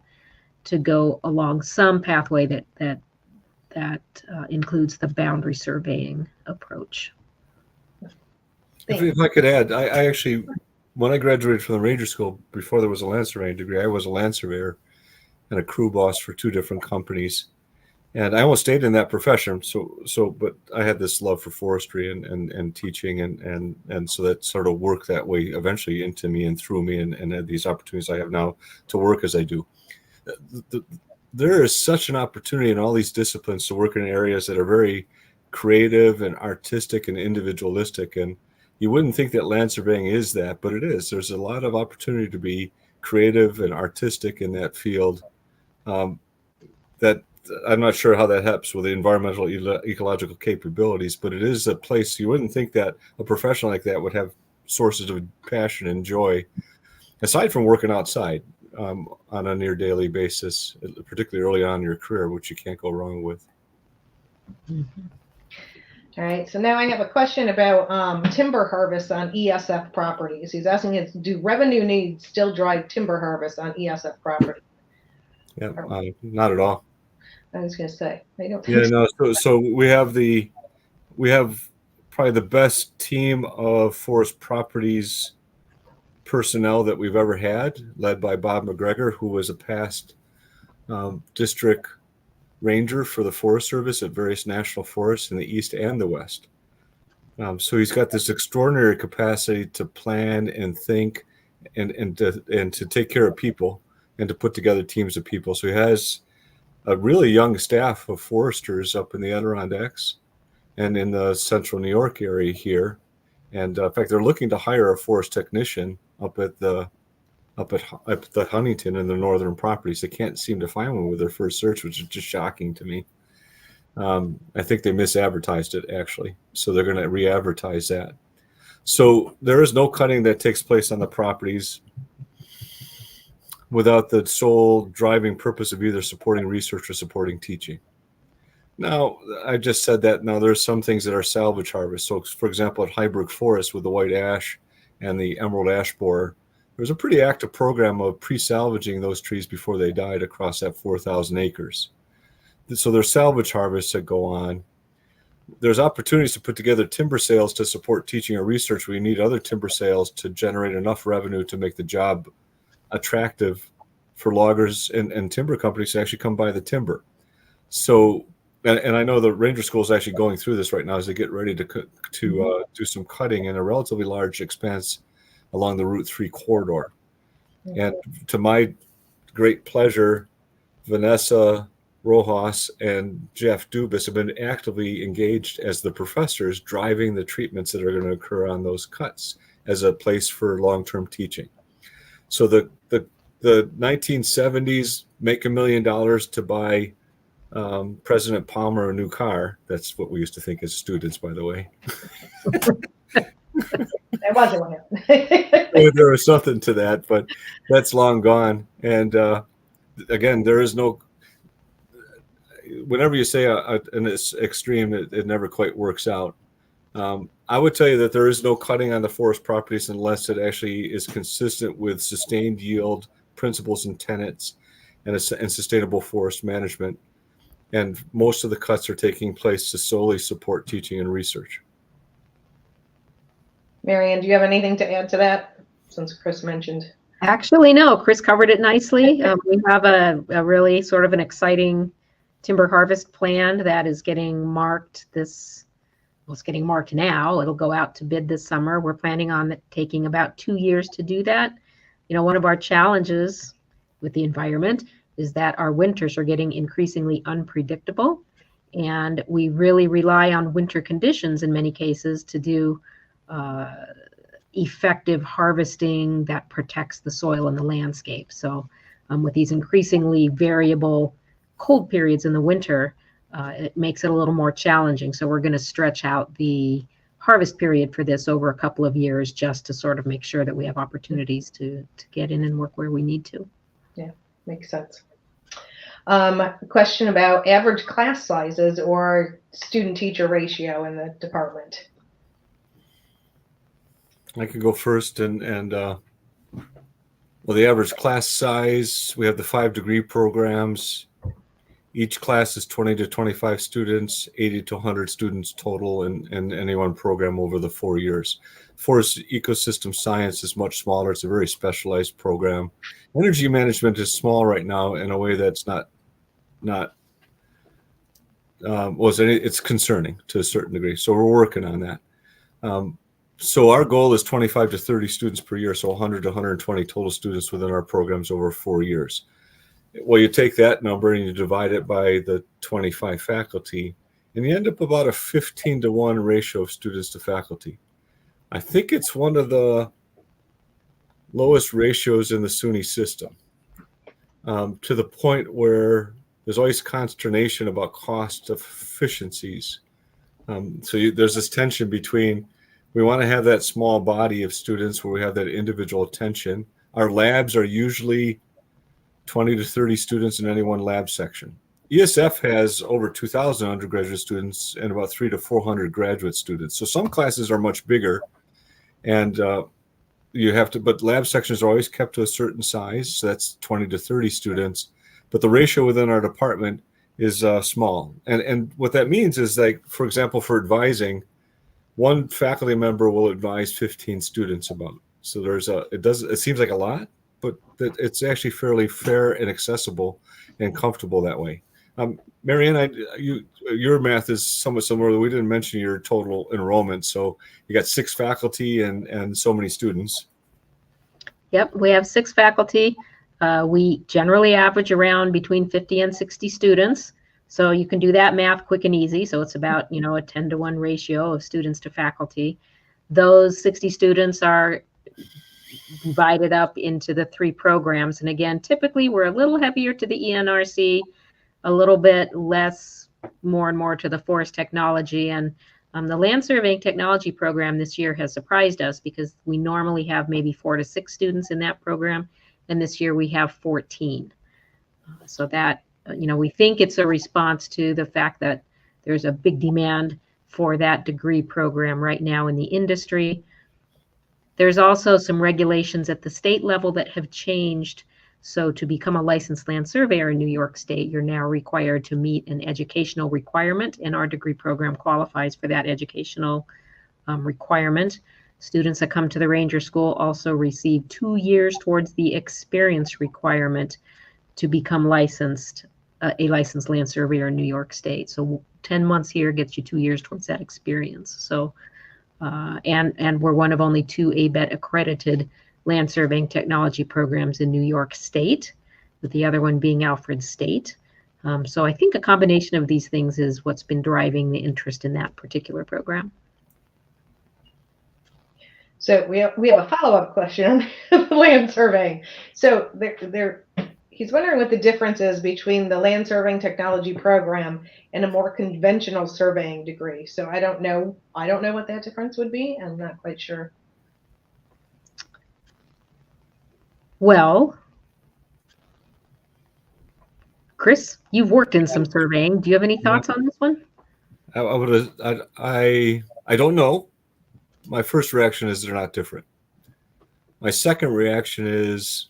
go along some pathway that includes the boundary surveying approach. If I could add, I actually, when I graduated from the Ranger School, before there was a land surveying degree, I was a land surveyor and a crew boss for 2 different companies. And I almost stayed in that profession. But I had this love for forestry and teaching, and so that sort of worked that way eventually into me and through me, and had these opportunities I have now to work as I do. There is such an opportunity in all these disciplines to work in areas that are very creative and artistic and individualistic. And you wouldn't think that land surveying is that, but it is. There's a lot of opportunity to be creative and artistic in that field. That I'm not sure how that helps with the environmental ecological capabilities, but it is a place you wouldn't think that a professional like that would have sources of passion and joy, aside from working outside on a near daily basis, particularly early on in your career, which you can't go wrong with. Mm-hmm. All right, so now I have a question about timber harvest on ESF properties. He's asking us, do revenue needs still drive timber harvest on ESF property? Yeah, not at all. I was going to say, I don't Yeah, think no. So we have probably the best team of forest properties personnel that we've ever had, led by Bob McGregor, who was a past district ranger for the Forest Service at various national forests in the East and the West. So he's got this extraordinary capacity to plan and think and to take care of people and to put together teams of people. So he has a really young staff of foresters up in the Adirondacks and in the central New York area here. And in fact, they're looking to hire a forest technician up at the Huntington and the northern properties. They can't seem to find one with their first search, which is just shocking to me. I think they misadvertised it, actually. So they're going to re-advertise that. So there is no cutting that takes place on the properties without the sole driving purpose of either supporting research or supporting teaching. Now, I just said that. Now, there's some things that are salvage harvest. So, for example, at Highbrook Forest with the white ash and the emerald ash borer, there was a pretty active program of pre-salvaging those trees before they died across that 4,000 acres. So there's salvage harvests that go on. There's opportunities to put together timber sales to support teaching or research. We need other timber sales to generate enough revenue to make the job attractive for loggers and timber companies to actually come buy the timber. So, and I know the Ranger School is actually going through this right now as they get ready to do some cutting in a relatively large expanse along the Route 3 corridor. And to my great pleasure, Vanessa Rojas and Jeff Dubas have been actively engaged as the professors driving the treatments that are going to occur on those cuts as a place for long-term teaching. So the 1970s make $1 million to buy President Palmer a new car. That's what we used to think as students, by the way. there wasn't one. There was something to that, but that's long gone. And again, there is no. Whenever you say an extreme, it never quite works out. I would tell you that there is no cutting on the forest properties unless it actually is consistent with sustained yield principles and tenets and sustainable forest management. And most of the cuts are taking place to solely support teaching and research. Mariann, do you have anything to add to that, since Chris mentioned? Actually, no. Chris covered it nicely. We have a really sort of an exciting timber harvest plan that is getting marked it's getting marked now. It'll go out to bid this summer. We're planning on it taking about 2 years to do that. You know, one of our challenges with the environment is that our winters are getting increasingly unpredictable, and we really rely on winter conditions in many cases to do effective harvesting that protects the soil and the landscape. So with these increasingly variable cold periods in the winter, it makes it a little more challenging. So we're going to stretch out the harvest period for this over a couple of years just to sort of make sure that we have opportunities to get in and work where we need to. Yeah, makes sense. Question about average class sizes or student-teacher ratio in the department. I could go first, and well, the average class size, we have the 5-degree programs. Each class is 20 to 25 students, 80 to 100 students total in any one program over the 4 years. Forest ecosystem science is much smaller. It's a very specialized program. Energy management is small right now in a way that's it's concerning to a certain degree. So we're working on that. So our goal is 25 to 30 students per year, so 100 to 120 total students within our programs over 4 years. Well, you take that number and you divide it by the 25 faculty, and you end up about a 15-to-1 ratio of students to faculty. I think it's one of the lowest ratios in the SUNY system, to the point where there's always consternation about cost efficiencies. There's this tension between, we want to have that small body of students where we have that individual attention. Our labs are usually 20 to 30 students in any one lab section. ESF has over 2,000 undergraduate students and about 300 to 400 graduate students. So some classes are much bigger, and but lab sections are always kept to a certain size. So that's 20 to 30 students. But the ratio within our department is small. And what that means is, like, for example, for advising, one faculty member will advise 15 students about it. So it seems like a lot, but it's actually fairly fair and accessible and comfortable that way. Mariann, your math is somewhat similar. We didn't mention your total enrollment. So you got 6 faculty and so many students. Yep, we have 6 faculty. We generally average around between 50 and 60 students. So you can do that math quick and easy. So it's about, a 10-to-1 ratio of students to faculty. Those 60 students are divided up into the 3 programs. And again, typically we're a little heavier to the ENRC, a little bit less, more and more to the forest technology. And the land surveying technology program this year has surprised us, because we normally have maybe 4 to 6 students in that program. And this year we have 14. So that, we think it's a response to the fact that there's a big demand for that degree program right now in the industry. There's also some regulations at the state level that have changed. So to become a licensed land surveyor in New York State, you're now required to meet an educational requirement, and our degree program qualifies for that educational requirement. Students that come to the Ranger School also receive 2 years towards the experience requirement to become licensed, a licensed land surveyor in New York State. So 10 months here gets you 2 years towards that experience. So, and we're one of only 2 ABET accredited land surveying technology programs in New York State, with the other one being Alfred State. So I think a combination of these things is what's been driving the interest in that particular program. So we have a follow-up question on land surveying. So he's wondering what the difference is between the land surveying technology program and a more conventional surveying degree. So I don't know what that difference would be. I'm not quite sure. Well, Chris, you've worked in some surveying. Do you have any thoughts on this one? I don't know. My first reaction is they're not different. My second reaction is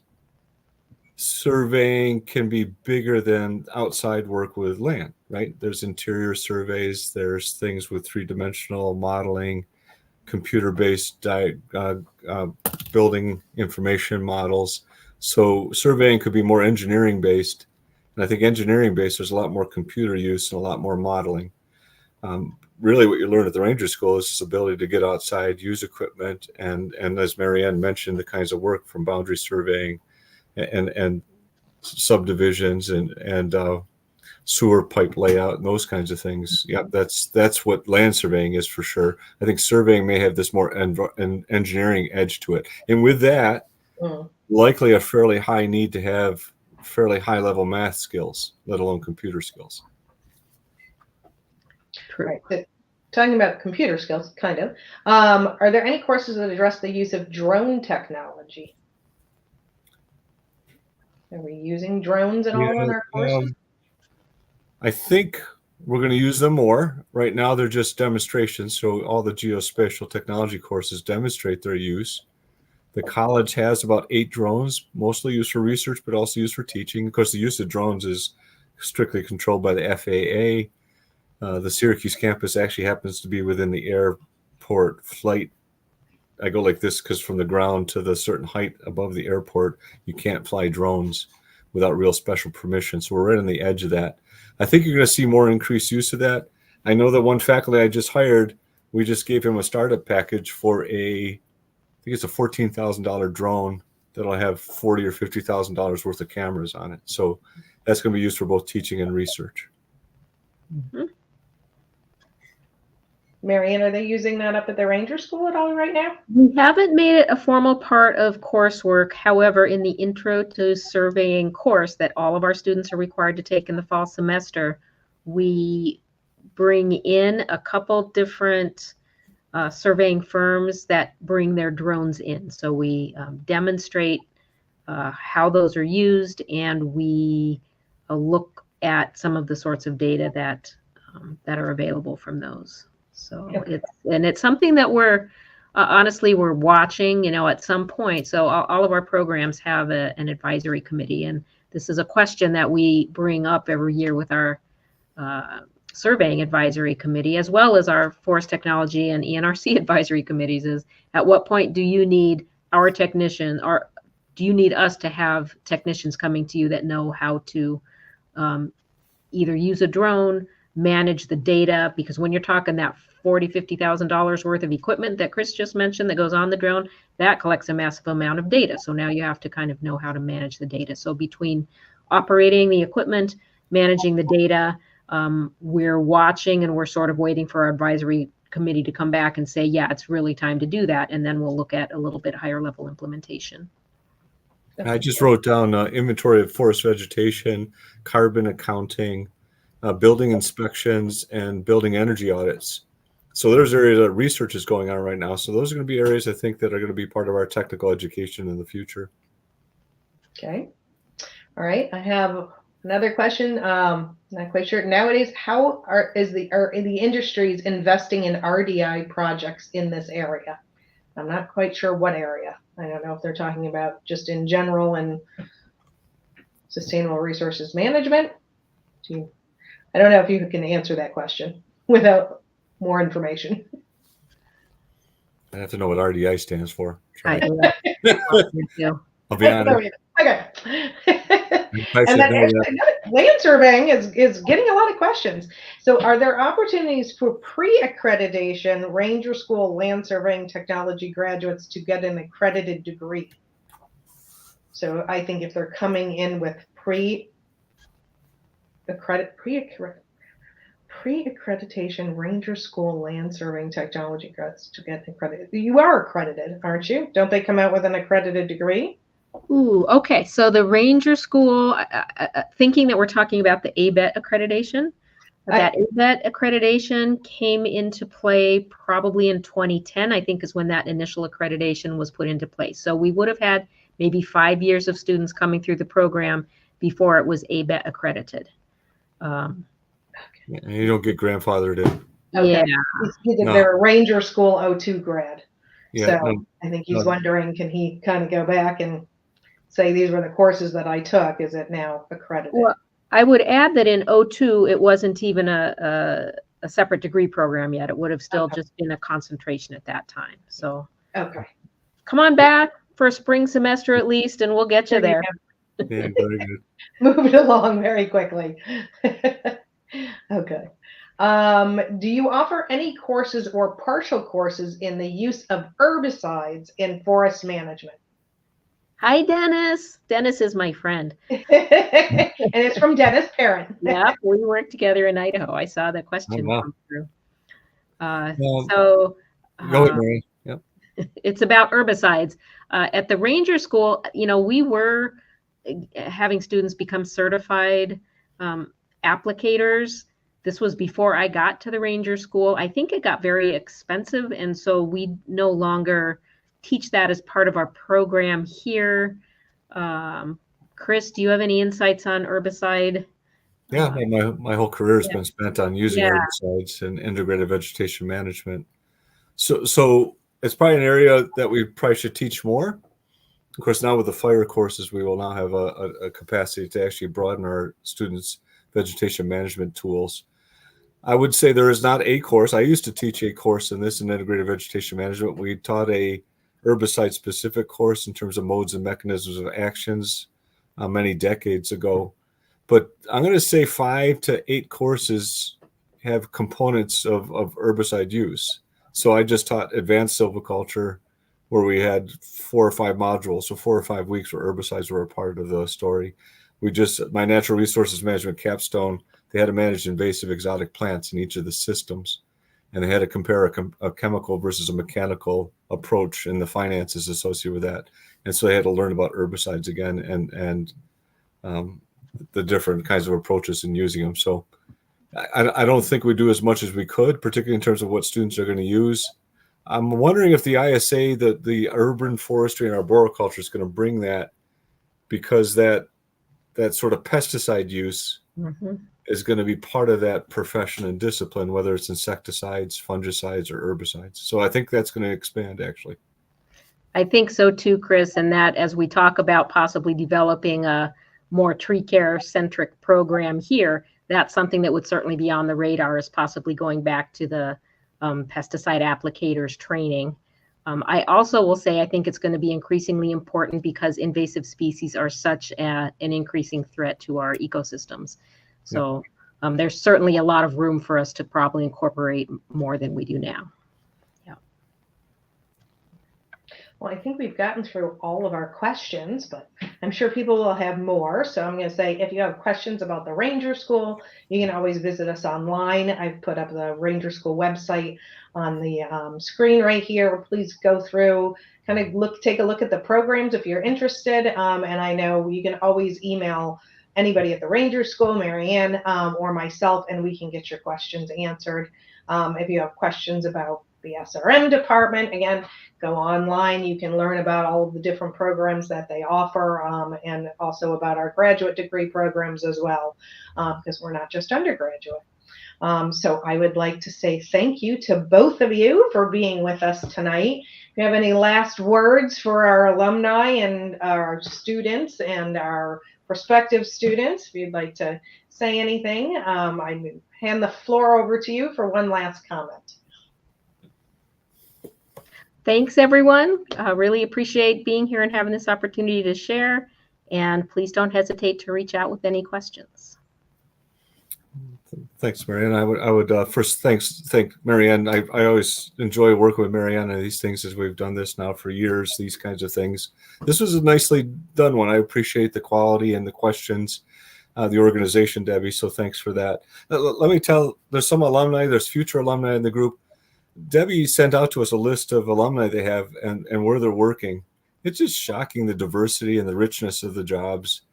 surveying can be bigger than outside work with land, right? There's interior surveys, there's things with 3-dimensional modeling, computer-based building information models. So surveying could be more engineering-based. And I think engineering-based, there's a lot more computer use and a lot more modeling. Really what you learn at the Ranger School is this ability to get outside, use equipment, and as Mariann mentioned, the kinds of work from boundary surveying and subdivisions and sewer pipe layout and those kinds of things. Yeah, that's what land surveying is for sure. I think surveying may have this more engineering edge to it. And with that, likely a fairly high need to have fairly high level math skills, let alone computer skills. True. Right. But talking about computer skills, kind of, are there any courses that address the use of drone technology? Are we using drones at all in our courses? I think we're going to use them more. Right now, they're just demonstrations. So all the geospatial technology courses demonstrate their use. The college has about 8 drones, mostly used for research, but also used for teaching. Of course, the use of drones is strictly controlled by the FAA. The Syracuse campus actually happens to be within the airport flight. I go like this because from the ground to the certain height above the airport, you can't fly drones without real special permission. So we're right on the edge of that. I think you're going to see more increased use of that. I know that one faculty I just hired, we just gave him a startup package for I think it's a $14,000 drone that'll have $40,000 or $50,000 worth of cameras on it. So that's going to be used for both teaching and research. Mm-hmm. Mariann, are they using that up at the Ranger School at all right now? We haven't made it a formal part of coursework. However, in the Intro to Surveying course that all of our students are required to take in the fall semester, we bring in a couple different surveying firms that bring their drones in. So we demonstrate how those are used, and we look at some of the sorts of data that are available from those. So it's something that we're honestly we're watching, at some point. So all of our programs have an advisory committee, and this is a question that we bring up every year with our surveying advisory committee, as well as our forest technology and ENRC advisory committees, is at what point do you need our technician, or do you need us to have technicians coming to you that know how to either use a drone, manage the data, because when you're talking that $40,000-$50,000 worth of equipment that Chris just mentioned that goes on the drone, that collects a massive amount of data. So now you have to kind of know how to manage the data. So between operating the equipment, managing the data, we're watching, and we're sort of waiting for our advisory committee to come back and say, yeah, it's really time to do that. And then we'll look at a little bit higher level implementation. I just wrote down inventory of forest vegetation, carbon accounting, building inspections, and building energy audits. So there's areas that research is going on right now. So those are going to be areas I think that are going to be part of our technical education in the future. Okay. All right. I have another question. Not quite sure. Nowadays, how are the industries investing in RDI projects in this area? I'm not quite sure what area. I don't know if they're talking about just in general and sustainable resources management. I don't know if you can answer that question without more information. I have to know what RDI stands for. I'll be honest. Okay. And then land surveying is getting a lot of questions. So are there opportunities for pre-accreditation Ranger School land surveying technology graduates to get an accredited degree? So I think if they're coming in with pre-accreditation Ranger School land surveying technology grads to get accredited. You are accredited, aren't you? Don't they come out with an accredited degree? Ooh, okay. So the Ranger School, thinking that we're talking about the ABET accreditation, that ABET accreditation came into play probably in 2010, I think is when that initial accreditation was put into place. So we would have had maybe 5 years of students coming through the program before it was ABET accredited. And you don't get grandfathered in. Okay. Yeah. They're a Ranger School 02 grad. Yeah, so I think he's wondering, can he kind of go back and say, these were the courses that I took? Is it now accredited? Well, I would add that in 02, it wasn't even a separate degree program yet. It would have still just been a concentration at that time. So come on back for a spring semester at least, and we'll get you there. Yeah, very good. Move it along very quickly. Okay. Do you offer any courses or partial courses in the use of herbicides in forest management? Hi, Dennis. Dennis is my friend. And it's from Dennis Parent. Yeah, we work together in Idaho. I saw the question come through. Go ahead, Mary. Yep. It's about herbicides. At the Ranger School, we were having students become certified applicators. This was before I got to the Ranger School. I think it got very expensive, and so we no longer teach that as part of our program here. Chris, do you have any insights on herbicide? Yeah, my whole career has been spent on using herbicides and integrated vegetation management. So it's probably an area that we probably should teach more. Of course, now with the fire courses, we will now have a capacity to actually broaden our students' vegetation management tools. I would say there is not a course. I used to teach a course in this in integrated vegetation management. We taught a herbicide specific course in terms of modes and mechanisms of actions many decades ago. But I'm going to say 5 to 8 courses have components of herbicide use. So I just taught advanced silviculture, where we had 4 or 5 modules. So 4 or 5 weeks where herbicides were a part of the story. My natural resources management capstone, they had to manage invasive exotic plants in each of the systems. and they had to compare a chemical versus a mechanical approach and the finances associated with that. And so they had to learn about herbicides again and the different kinds of approaches in using them. So I don't think we do as much as we could, particularly in terms of what students are going to use. I'm wondering if the ISA, the urban forestry and arboriculture, is going to bring that, because that sort of pesticide use is going to be part of that profession and discipline, whether it's insecticides, fungicides, or herbicides. So I think that's going to expand, actually. I think so too, Chris, and that as we talk about possibly developing a more tree care centric program here, that's something that would certainly be on the radar, is possibly going back to the pesticide applicators training. I also will say I think it's going to be increasingly important because invasive species are such an increasing threat to our ecosystems. So there's certainly a lot of room for us to probably incorporate more than we do now. Well, I think we've gotten through all of our questions, but I'm sure people will have more. So I'm going to say, if you have questions about the Ranger School, you can always visit us online. I've put up the Ranger School website on the screen right here. Please go through, kind of take a look at the programs if you're interested. And I know you can always email anybody at the Ranger School, Mariann, or myself, and we can get your questions answered. If you have questions about the SRM department, again, go online. You can learn about all of the different programs that they offer, and also about our graduate degree programs as well, because we're not just undergraduate. So I would like to say thank you to both of you for being with us tonight. If you have any last words for our alumni and our students and our prospective students, if you'd like to say anything, I hand the floor over to you for one last comment. Thanks, everyone. Really appreciate being here and having this opportunity to share. And please don't hesitate to reach out with any questions. Thanks, Mariann. I would first thank Mariann. I always enjoy working with Mariann on these things, as we've done this now for years, these kinds of things. This was a nicely done one. I appreciate the quality and the questions, the organization, Debbie, so thanks for that. Let me tell, there's some alumni, there's future alumni in the group. Debbie sent out to us a list of alumni they have and where they're working. It's just shocking, the diversity and the richness of the jobs.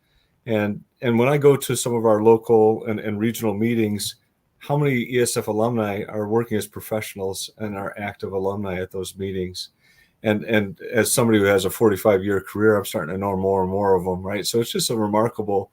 And when I go to some of our local and regional meetings, how many ESF alumni are working as professionals and are active alumni at those meetings? And as somebody who has a 45-year career, I'm starting to know more and more of them, right? So it's just a remarkable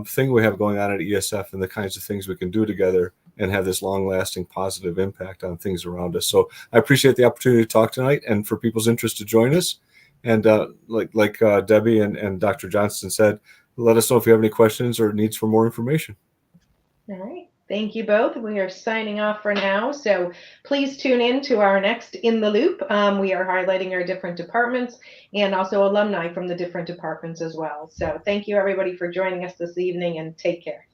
thing we have going on at ESF, and the kinds of things we can do together and have this long-lasting positive impact on things around us. So I appreciate the opportunity to talk tonight, and for people's interest to join us. And like Debbie and Dr. Johnston said, let us know if you have any questions or needs for more information. All right. Thank you both. We are signing off for now. So please tune in to our next In the Loop. We are highlighting our different departments and also alumni from the different departments as well. So thank you, everybody, for joining us this evening, and take care.